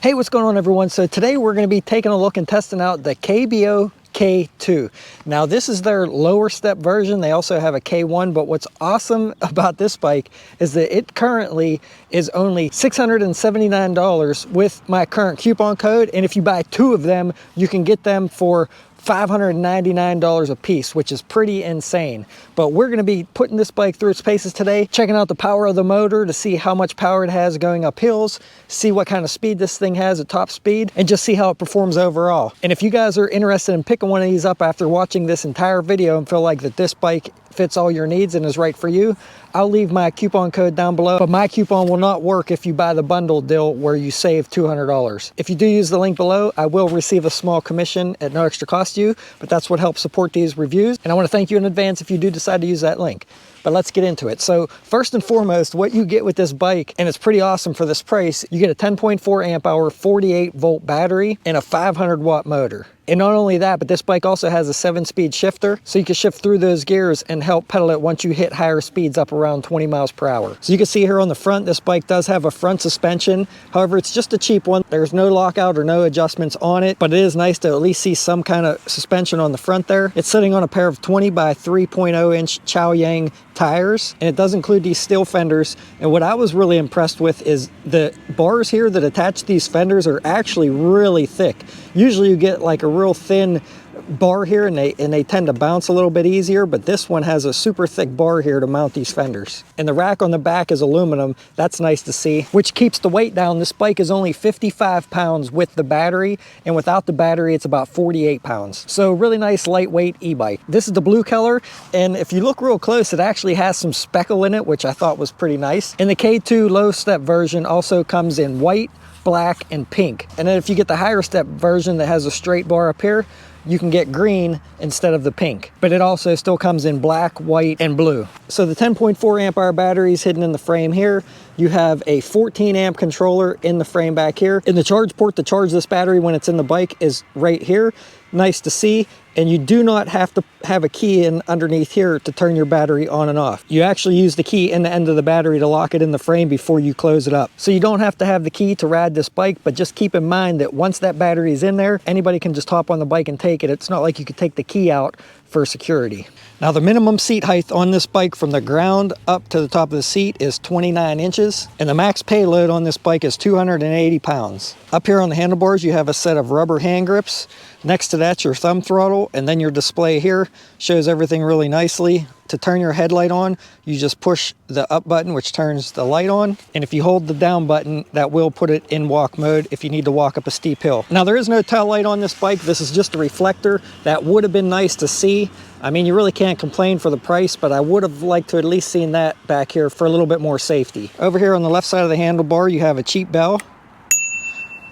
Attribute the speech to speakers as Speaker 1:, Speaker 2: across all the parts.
Speaker 1: Hey, what's going on everyone? So today we're going to be taking a look and testing out the KBO K2. Now this is their lower step version. They also have a K1, but what's awesome about this bike is that it currently is only $679 with my current coupon code. And if you buy two of them, you can get them for $599 a piece, which is pretty insane. But we're going to be putting this bike through its paces today, checking out the power of the motor to see how much power it has going up hills, see what kind of speed this thing has at top speed, and just see how it performs overall. And if you guys are interested in picking one of these up after watching this entire video and feel like that this bike fits all your needs and is right for you, I'll leave my coupon code down below, but my coupon will not work if you buy the bundle deal where you save $200. If you do use the link below, I will receive a small commission at no extra cost to you, but that's what helps support these reviews. And I want to thank you in advance if you do decide to use that link. But let's get into it. So first and foremost, what you get with this bike, and it's pretty awesome for this price, you get a 10.4 amp hour, 48 volt battery and a 500 watt motor. And not only that, but this bike also has a 7-speed shifter, so you can shift through those gears and help pedal it once you hit higher speeds up around 20 miles per hour. So you can see here on the front, this bike does have a front suspension. However, it's just a cheap one. There's no lockout or no adjustments on it, but it is nice to at least see some kind of suspension on the front there. It's sitting on a pair of 20 by 3.0 inch Chow Yang tires, and it does include these steel fenders. And what I was really impressed with is the bars here that attach these fenders are actually really thick. Usually you get like a real thin bar here and they tend to bounce a little bit easier, but this one has a super thick bar here to mount these fenders. And the rack on the back is aluminum. That's nice to see, which keeps the weight down. This bike is only 55 pounds with the battery, and without the battery it's about 48 pounds. So really nice lightweight e-bike. This is the blue color, and if you look real close, it actually has some speckle in it, which I thought was pretty nice. And the K2 low step version also comes in white, black, and pink. And then if you get the higher step version that has a straight bar up here, you can get green instead of the pink, but it also still comes in black, white, and blue. So the 10.4 amp hour battery is hidden in the frame here. You have a 14 amp controller in the frame back here. And the charge port to charge this battery when it's in the bike is right here. Nice to see. And you do not have to have a key in underneath here to turn your battery on and off. You actually use the key in the end of the battery to lock it in the frame before you close it up. So you don't have to have the key to ride this bike, but just keep in mind that once that battery is in there, anybody can just hop on the bike and take it. It's not like you could take the key out for security. Now the minimum seat height on this bike from the ground up to the top of the seat is 29 inches, and the max payload on this bike is 280 pounds. Up here on the handlebars, you have a set of rubber hand grips. Next to that, your thumb throttle, and then your display here shows everything really nicely. To turn your headlight on, you just push the up button, which turns the light on. And if you hold the down button, that will put it in walk mode if you need to walk up a steep hill. Now there is no tail light on this bike. This is just a reflector. That would have been nice to see. I mean, you really can't complain for the price, but I would have liked to at least seen that back here for a little bit more safety. Over here on the left side of the handlebar, you have a cheap bell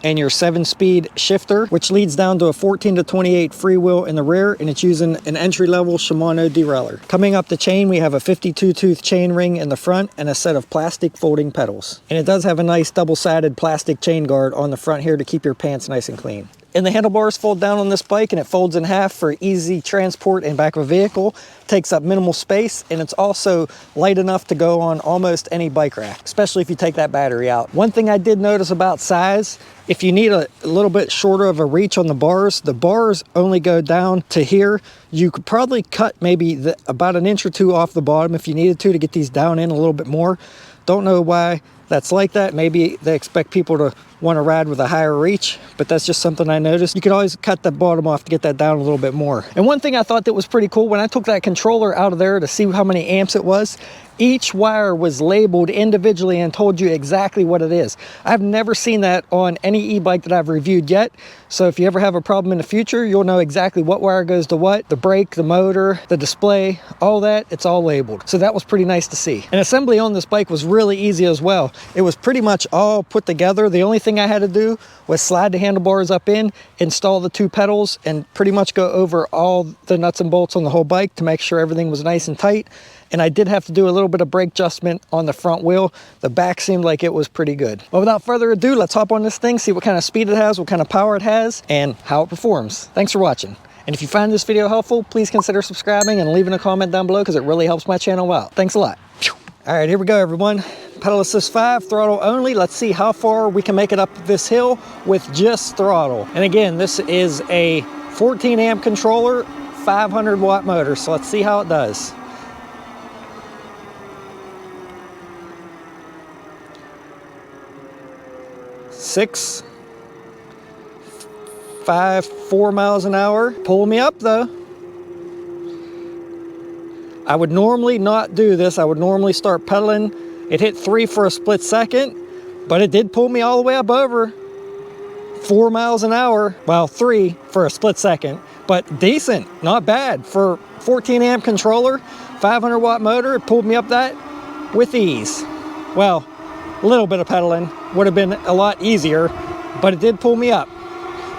Speaker 1: and your 7-speed shifter, which leads down to a 14 to 28 freewheel in the rear, and it's using an entry-level Shimano derailleur. Coming up the chain, we have a 52-tooth chain ring in the front and a set of plastic folding pedals. And it does have a nice double-sided plastic chain guard on the front here to keep your pants nice and clean. And the handlebars fold down on this bike, and it folds in half for easy transport in back of a vehicle. Takes up minimal space, and it's also light enough to go on almost any bike rack, especially if you take that battery out. One thing I did notice about size, if you need a little bit shorter of a reach on the bars only go down to here. You could probably cut maybe about an inch or two off the bottom if you needed to get these down in a little bit more. Don't know why that's like that. Maybe they expect people to want to ride with a higher reach, but that's just something I noticed. You could always cut the bottom off to get that down a little bit more. And one thing I thought that was pretty cool, when I took that controller out of there to see how many amps it was, each wire was labeled individually and told you exactly what it is. I've never seen that on any e-bike that I've reviewed yet. So if you ever have a problem in the future, you'll know exactly what wire goes to what, the brake, the motor, the display, all that, it's all labeled. So that was pretty nice to see. And assembly on this bike was really easy as well. It was pretty much all put together. The only thing I had to do was slide the handlebars up in, install the two pedals, and pretty much go over all the nuts and bolts on the whole bike to make sure everything was nice and tight. And I did have to do a little bit of brake adjustment on the front wheel. The back seemed like it was pretty good. But without further ado, let's hop on this thing, see what kind of speed it has, what kind of power it has, and how it performs. Thanks for watching. And if you find this video helpful, please consider subscribing and leaving a comment down below because it really helps my channel out. Thanks a lot. All right, here we go, everyone. Pedal assist 5, throttle only. Let's see how far we can make it up this hill with just throttle. And again, this is a 14 amp controller, 500 watt motor. So let's see how it does. Six, 5, 4 miles an hour. Pulling me up though. I would normally not do this. I would normally start pedaling. It hit 3 for a split second, but it did pull me all the way up over 4 miles an hour. Well, 3 for a split second, but decent, not bad. For 14 amp controller, 500 watt motor, it pulled me up that with ease. Well, a little bit of pedaling would have been a lot easier, but it did pull me up.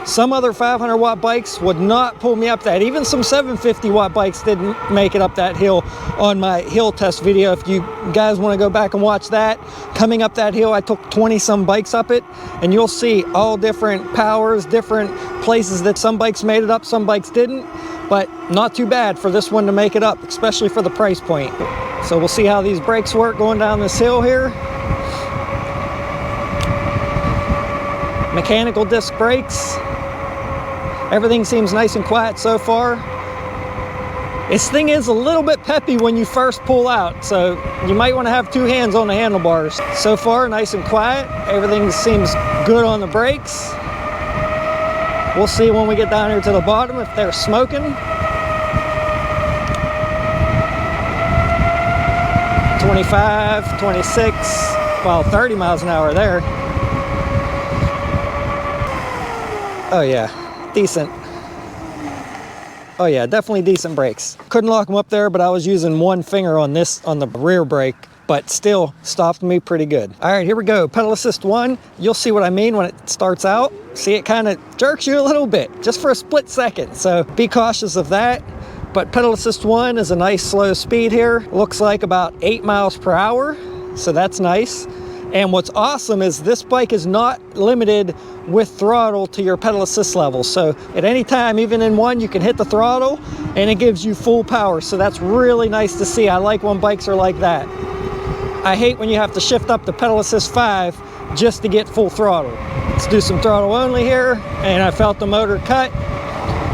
Speaker 1: Some other 500 watt bikes would not pull me up that. Even some 750 watt bikes didn't make it up that hill on my hill test video. If you guys want to go back and watch that, coming up that hill, I took 20 some bikes up it, and you'll see all different powers, different places that some bikes made it up, some bikes didn't, but not too bad for this one to make it up, especially for the price point. So we'll see how these brakes work going down this hill here. Mechanical disc brakes. Everything seems nice and quiet so far. This thing is a little bit peppy when you first pull out, so you might want to have 2 hands on the handlebars. So far, nice and quiet. Everything seems good on the brakes. We'll see when we get down here to the bottom if they're smoking. 25, 26, well, 30 miles an hour there. Oh yeah, decent. Oh yeah, definitely decent brakes. Couldn't lock them up there, but I was using one finger on this, on the rear brake, but still stopped me pretty good. All right, here we go. Pedal assist 1. You'll see what I mean when it starts out. See, it kind of jerks you a little bit, just for a split second. So be cautious of that. But pedal assist 1 is a nice slow speed here. Looks like about 8 miles per hour. So that's nice. And what's awesome is this bike is not limited with throttle to your pedal assist level. So at any time, even in 1, you can hit the throttle and it gives you full power. So that's really nice to see. I like when bikes are like that. I hate when you have to shift up to pedal assist 5 just to get full throttle. Let's do some throttle only here. And I felt the motor cut.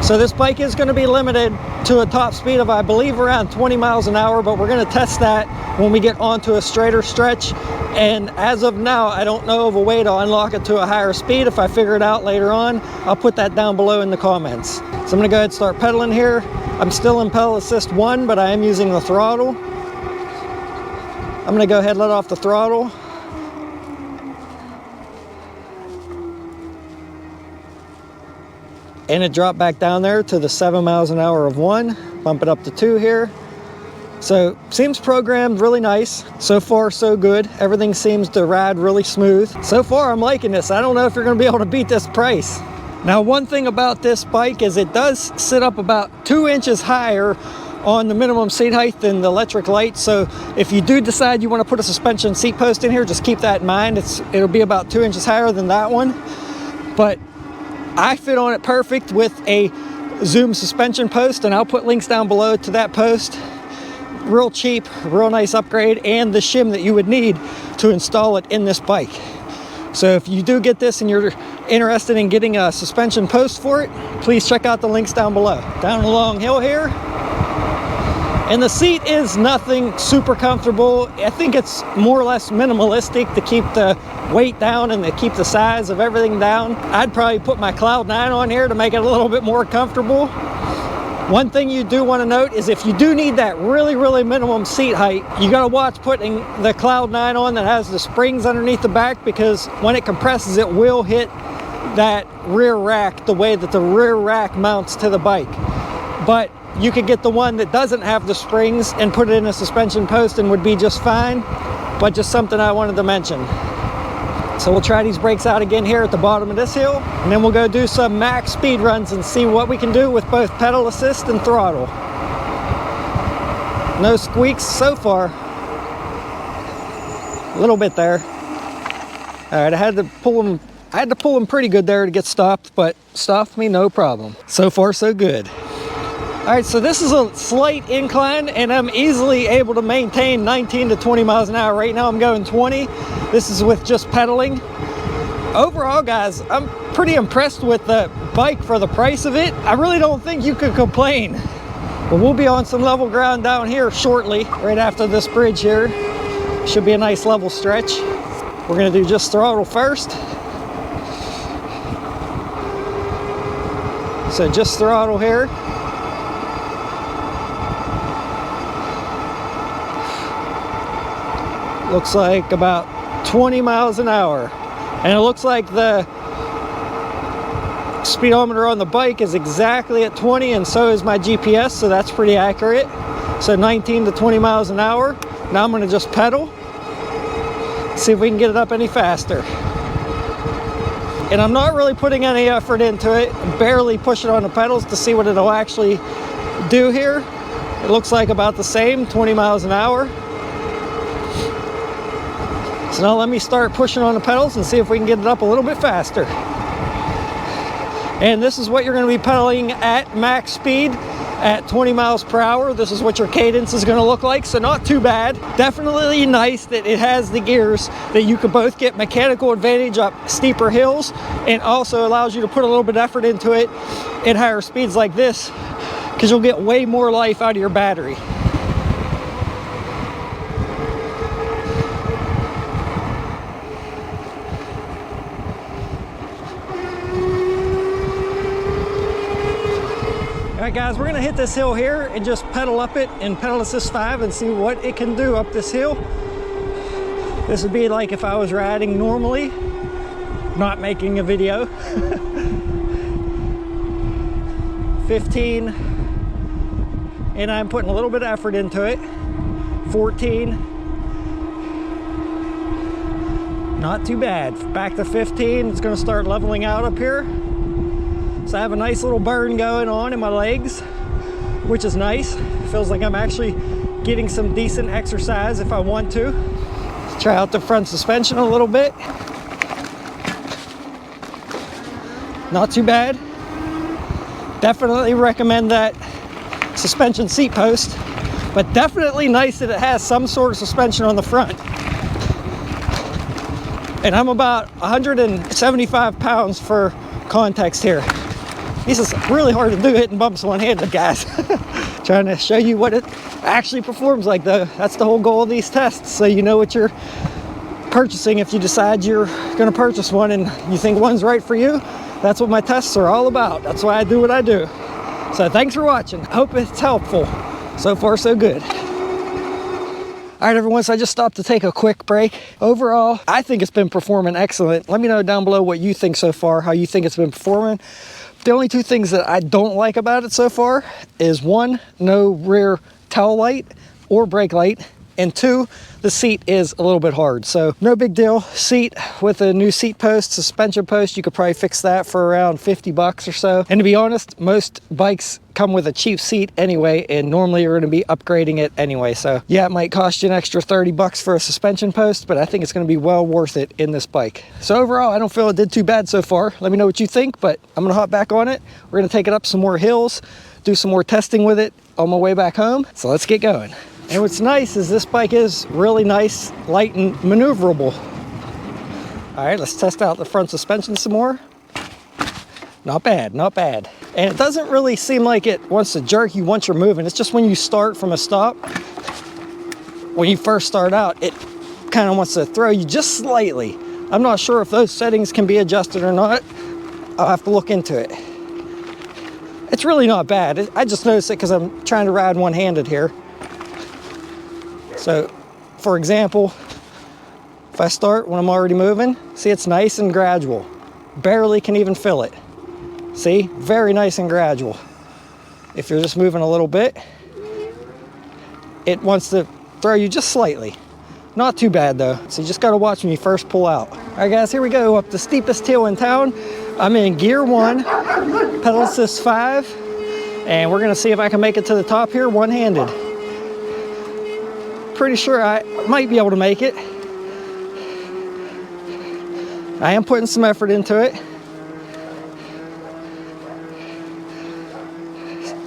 Speaker 1: So this bike is going to be limited to a top speed of, I believe, around 20 miles an hour, but we're going to test that when we get onto a straighter stretch. And as of now, I don't know of a way to unlock it to a higher speed. If I figure it out later on, I'll put that down below in the comments. So I'm going to go ahead and start pedaling here. I'm still in pedal assist 1, but I am using the throttle. I'm going to go ahead and let off the throttle. And it dropped back down there to the 7 miles an hour of 1. Bump it up to 2 here. So seems programmed really nice. So far so good. Everything seems to ride really smooth. So far I'm liking this. I don't know if you're going to be able to beat this price. Now one thing about this bike is it does sit up about 2 inches higher on the minimum seat height than the electric light. So if you do decide you want to put a suspension seat post in here, just keep that in mind. It'll be about 2 inches higher than that one. But I fit on it perfect with a Zoom suspension post, and I'll put links down below to that post. Real cheap, real nice upgrade, and the shim that you would need to install it in this bike. So if you do get this and you're interested in getting a suspension post for it, please check out the links down below. Down a long hill here. And the seat is nothing super comfortable. I think it's more or less minimalistic to keep the weight down and to keep the size of everything down. I'd probably put my Cloud 9 on here to make it a little bit more comfortable. One thing you do want to note is if you do need that really minimum seat height, you got to watch putting the Cloud 9 on that has the springs underneath the back, because when it compresses, it will hit that rear rack the way that the rear rack mounts to the bike. But you could get the one that doesn't have the springs and put it in a suspension post and would be just fine. But just something I wanted to mention. So we'll try these brakes out again here at the bottom of this hill, and then we'll go do some max speed runs and see what we can do with both pedal assist and throttle. No squeaks so far. A little bit there. All right, I had to pull them pretty good there to get stopped, but stopped me no problem. So far so good. All right, so this is a slight incline and I'm easily able to maintain 19 to 20 miles an hour. Right now I'm going 20. This is with just pedaling. Overall, guys, I'm pretty impressed with the bike for the price of it. I really don't think you could complain. But we'll be on some level ground down here shortly, right after this bridge here. Should be a nice level stretch. We're gonna do just throttle first. So just throttle here. Looks like about 20 miles an hour. And it looks like the speedometer on the bike is exactly at 20, and so is my GPS, so that's pretty accurate. So 19 to 20 miles an hour. Now I'm gonna just pedal, see if we can get it up any faster. And I'm not really putting any effort into it. I'm barely pushing on the pedals to see what it'll actually do here. It looks like about the same, 20 miles an hour. So now let me start pushing on the pedals and see if we can get it up a little bit faster. And this is what you're going to be pedaling at max speed at 20 miles per hour. This is what your cadence is going to look like, so not too bad. Definitely nice that it has the gears that you can both get mechanical advantage up steeper hills, and also allows you to put a little bit of effort into it at higher speeds like this, because you'll get way more life out of your battery. All right, guys, we're gonna hit this hill here and just pedal up it in pedal assist 5 and see what it can do up this hill. This would be like if I was riding normally, not making a video. 15, and I'm putting a little bit of effort into it. 14, not too bad. Back to 15, it's gonna start leveling out up here. So I have a nice little burn going on in my legs, which is nice. Feels like I'm actually getting some decent exercise if I want to. Let's try out the front suspension a little bit. Not too bad. Definitely recommend that suspension seat post, but definitely nice that it has some sort of suspension on the front. And I'm about 175 pounds for context here. This is really hard to do hitting bumps one-handed, guys. Trying to show you what it actually performs like, though. That's the whole goal of these tests, so you know what you're purchasing if you decide you're going to purchase one and you think one's right for you. That's what my tests are all about. That's why I do what I do. So thanks for watching. Hope it's helpful. So far, so good. All right, everyone, so I just stopped to take a quick break. Overall, I think it's been performing excellent. Let me know down below what you think so far, how you think it's been performing. The only two things that I don't like about it so far is, one, no rear tail light or brake light, and two, the seat is a little bit hard. So no big deal. Seat with a new seat post, suspension post, you could probably fix that for around 50 bucks or so. And to be honest, most bikes come with a cheap seat anyway, and normally you're going to be upgrading it anyway. So yeah, it might cost you an extra 30 bucks for a suspension post, but I think it's going to be well worth it in this bike. So overall, I don't feel it did too bad so far. Let me know what you think, but I'm going to hop back on it. We're going to take it up some more hills, do some more testing with it on my way back home. So let's get going. And what's nice is this bike is really nice, light, and maneuverable. All right, let's test out the front suspension some more. Not bad, not bad. And it doesn't really seem like it wants to jerk you once you're moving. It's just when you start from a stop, when you first start out, it kind of wants to throw you just slightly. I'm not sure if those settings can be adjusted or not. I'll have to look into it. It's really not bad. I just noticed it because I'm trying to ride one-handed here. So, for example, if I start when I'm already moving, see, it's nice and gradual. Barely can even feel it. See, very nice and gradual. If you're just moving a little bit, it wants to throw you just slightly. Not too bad though, so you just gotta watch when you first pull out. All right, guys, here we go, up the steepest hill in town. I'm in gear 1, pedal assist 5, and we're gonna see if I can make it to the top here one-handed. Pretty sure I might be able to make it. I am putting some effort into it.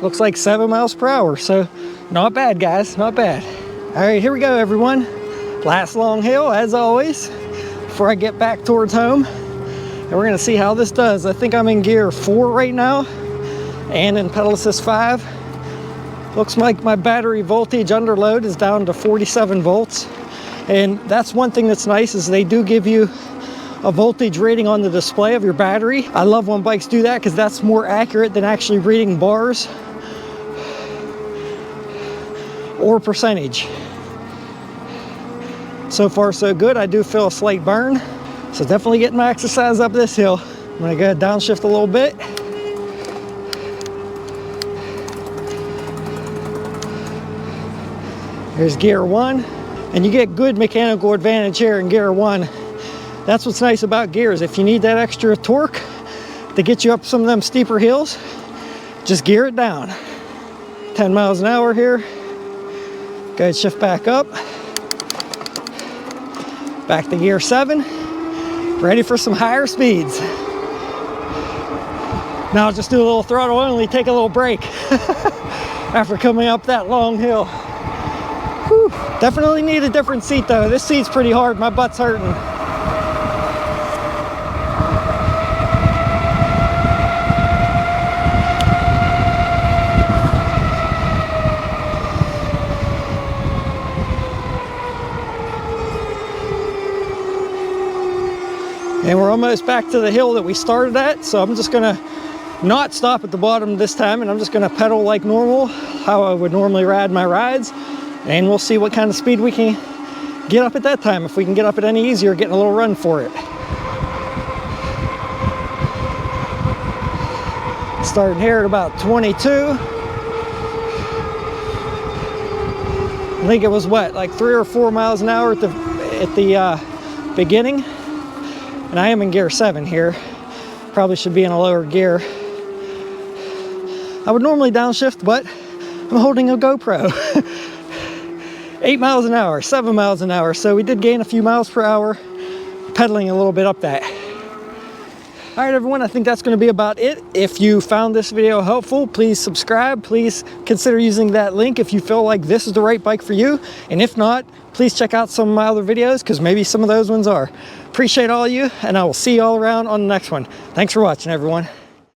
Speaker 1: looks like 7 miles per hour. So not bad, guys, not bad. All right, here we go, everyone. Last long hill, as always, before I get back towards home. And we're gonna see how this does. I think I'm in gear 4 right now and in pedal assist 5. Looks like my battery voltage under load is down to 47 volts. And that's one thing that's nice, is they do give you a voltage rating on the display of your battery. I love when bikes do that because that's more accurate than actually reading bars or percentage. So far so good. I do feel a slight burn, so definitely getting my exercise up this hill. I'm gonna go downshift a little bit. Here's gear 1, and you get good mechanical advantage here in gear 1. That's what's nice about gears. If you need that extra torque to get you up some of them steeper hills, just gear it down. 10 miles an hour here. Go ahead, shift back up. Back to gear 7. Ready for some higher speeds. Now I'll just do a little throttle only, take a little break after coming up that long hill. Whew. Definitely need a different seat though. This seat's pretty hard, my butt's hurting. And we're almost back to the hill that we started at, so I'm just gonna not stop at the bottom this time, and I'm just gonna pedal like normal, how I would normally ride my rides, and we'll see what kind of speed we can get up at that time. If we can get up it any easier, getting a little run for it. Starting here at about 22. I think it was what, like 3 or 4 miles an hour at the beginning. And I am in gear 7 here. Probably should be in a lower gear. I would normally downshift, but I'm holding a GoPro. 8 miles an hour, 7 miles an hour. So we did gain a few miles per hour, pedaling a little bit up that. All right, everyone, I think that's going to be about it. If you found this video helpful, please subscribe. Please consider using that link if you feel like this is the right bike for you. And if not, please check out some of my other videos, because maybe some of those ones are. Appreciate all of you, and I will see you all around on the next one. Thanks for watching, everyone.